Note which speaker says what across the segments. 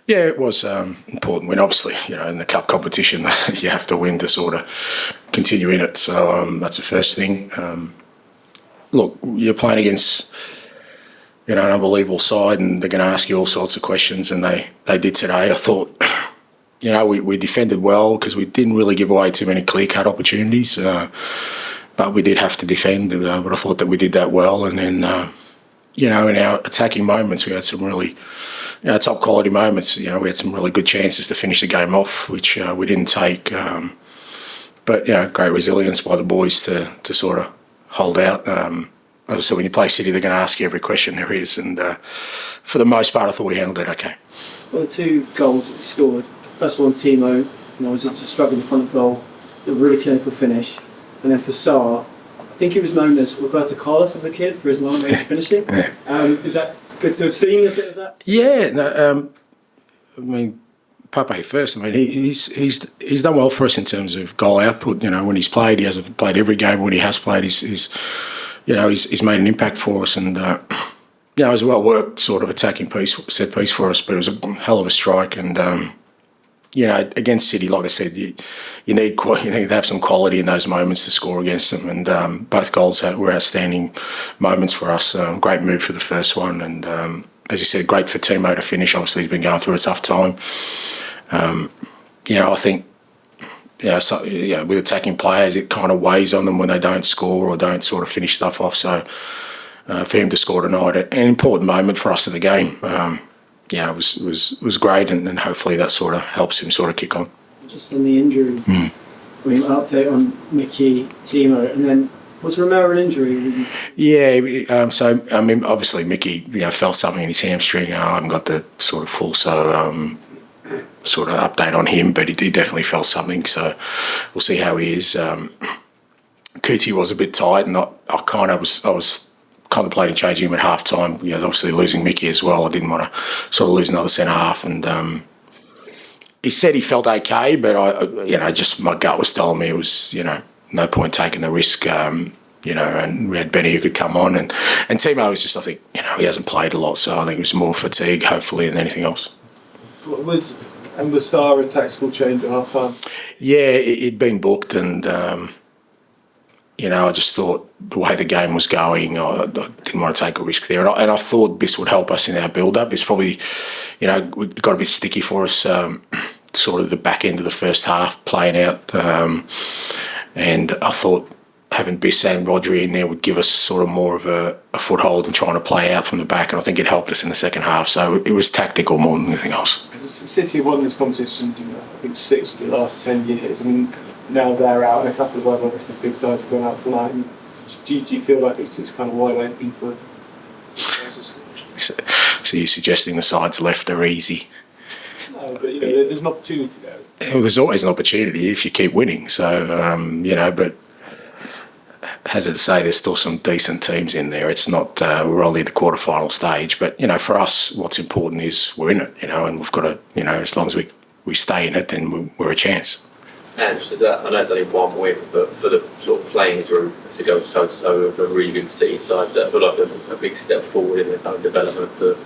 Speaker 1: Yeah, it was important win. Obviously, in the cup competition, you have to win to sort of continue in it. So that's the first thing. Look, you're playing against an unbelievable side, and they're going to ask you all sorts of questions, and they did today. I thought, we defended well because we didn't really give away too many clear-cut opportunities, but we did have to defend. But I thought that we did that well, and then in our attacking moments, we had some really top quality moments. We had some really good chances to finish the game off, which we didn't take. But great resilience by the boys to sort of hold out. As I said, when you play City, they're going to ask you every question there is, and for the most part, I thought we handled it okay.
Speaker 2: Well, the 2 goals that we scored. First one, Timo, was struggling in front of goal, a really clinical finish, and then for Sarr, I think he was known as Roberto Carlos as a kid for his long-range finishing. Is that good to have seen a bit of that?
Speaker 1: Yeah, no, Pape first. He's done well for us in terms of goal output. When he's played, he hasn't played every game. When he has played, he's made an impact for us, and it was a well worked sort of attacking set piece for us. But it was a hell of a strike, and against City, like I said, you need to have some quality in those moments to score against them, and both goals were outstanding moments for us. Great move for the first one, and as you said, great for Timo to finish. Obviously, he's been going through a tough time. I think with attacking players, it kind of weighs on them when they don't score or don't sort of finish stuff off. So for him to score tonight, an important moment for us in the game. It was great, and hopefully that sort of helps him sort of kick on.
Speaker 2: Just on the injuries, update on Mickey, Timo, and then was Romero an injury?
Speaker 1: Yeah, obviously Mickey, felt something in his hamstring. I haven't got the sort of full sort of update on him, but he definitely felt something. So we'll see how he is. Kuti was a bit tight, and I was contemplating changing him at half time. Obviously losing Mickey as well. I didn't want to sort of lose another centre half, and he said he felt okay, but just my gut was telling me it was no point taking the risk. And we had Benny who could come on, and Timo was just, I think, he hasn't played a lot, so I think it was more fatigue, hopefully, than anything else.
Speaker 3: Was Sarr a tactical change at half time?
Speaker 1: Yeah, it'd been booked, and I just thought the way the game was going, I didn't want to take a risk there, and I thought this would help us in our build-up. It's probably, it got a bit sticky for us, sort of the back end of the first half playing out. And I thought having Biss and Rodri in there would give us sort of more of a foothold in trying to play out from the back, and I think it helped us in the second half. So it was tactical more than anything else.
Speaker 3: City have won this competition, I think 6 of the last 10 years. Now they're out, and a couple of other obviously big sides have gone out tonight. Do you feel like it's kind of wide open for?
Speaker 1: So you're suggesting the sides left are easy?
Speaker 3: No, but there's an opportunity there.
Speaker 1: Well, there's always an opportunity if you keep winning. So, but as I say, there's still some decent teams in there. It's not, we're only at the quarterfinal stage. But, for us, what's important is we're in it, and we've got to, as long as we stay in it, then we're a chance.
Speaker 4: And just that, I know it's only one win, but for the sort of playing through to go toe-to-toe with a really good City side, so I feel like a big step forward in the kind of development for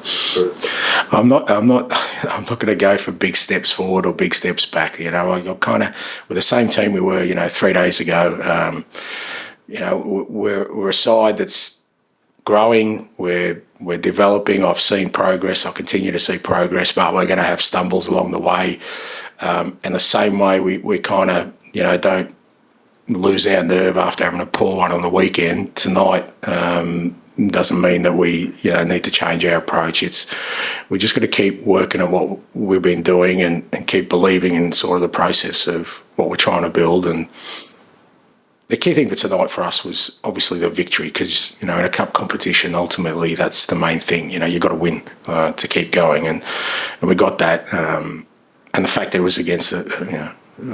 Speaker 1: I'm not going to go for big steps forward or big steps back. I kind of with the same team we were, 3 days ago. We're a side that's growing. We're developing. I've seen progress. I continue to see progress, but we're going to have stumbles along the way. And the same way we kind of don't lose our nerve after having a poor one on the weekend. Tonight doesn't mean that we need to change our approach. We're just going to keep working on what we've been doing and keep believing in sort of the process of what we're trying to build. And the key thing for tonight for us was obviously the victory, because in a cup competition, ultimately that's the main thing. You've got to win to keep going, and we got that. And the fact that it was against a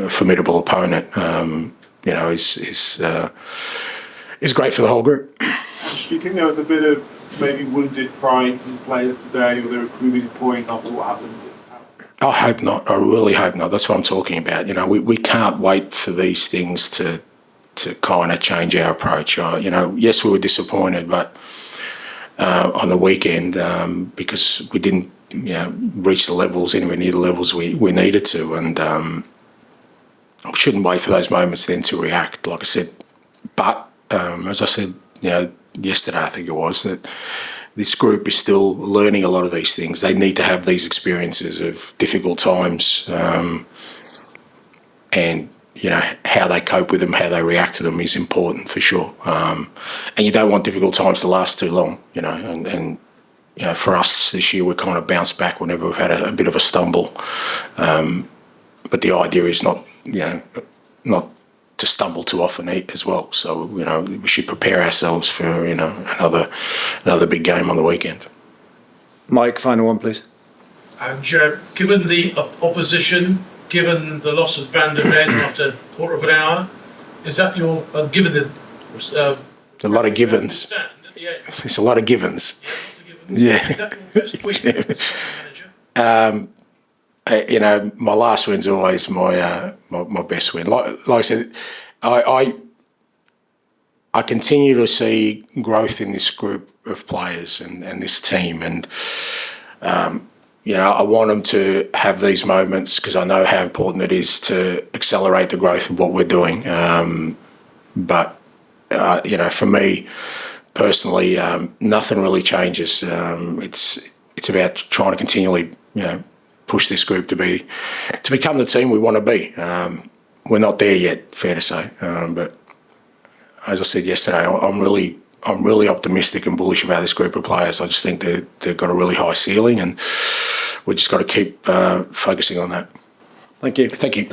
Speaker 1: formidable opponent, is great for the whole group.
Speaker 3: Do you think there was a bit of maybe wounded pride in players today, or they were proving a point after what happened?
Speaker 1: I hope not. I really hope not. That's what I'm talking about. We can't wait for these things to kind of change our approach. Yes, we were disappointed, but on the weekend because we didn't reach the levels, anywhere near the levels we needed to. And we shouldn't wait for those moments then to react, like I said. But as I said, yesterday I think it was, that this group is still learning a lot of these things. They need to have these experiences of difficult times, and how they cope with them, how they react to them is important for sure. And you don't want difficult times to last too long, and for us this year, we kind of bounced back whenever we've had a bit of a stumble. But the idea is not to stumble too often as well. So, we should prepare ourselves for, another big game on the weekend.
Speaker 5: Mike, final one, please.
Speaker 6: And given the opposition, given the loss of Van der Ven after a quarter of an hour, is that your, given the...
Speaker 1: a lot of givens. It's a lot of givens. Yeah.
Speaker 6: Is that your best week as manager?
Speaker 1: My last win's always my best win. Like I said, I continue to see growth in this group of players and this team, and I want them to have these moments because I know how important it is to accelerate the growth of what we're doing. But for me personally, nothing really changes. It's about trying to continually, push this group to become the team we want to be. We're not there yet, fair to say. But as I said yesterday, I'm really optimistic and bullish about this group of players. I just think they've got a really high ceiling, and we just got to keep focusing on that.
Speaker 5: Thank you.
Speaker 1: Thank you.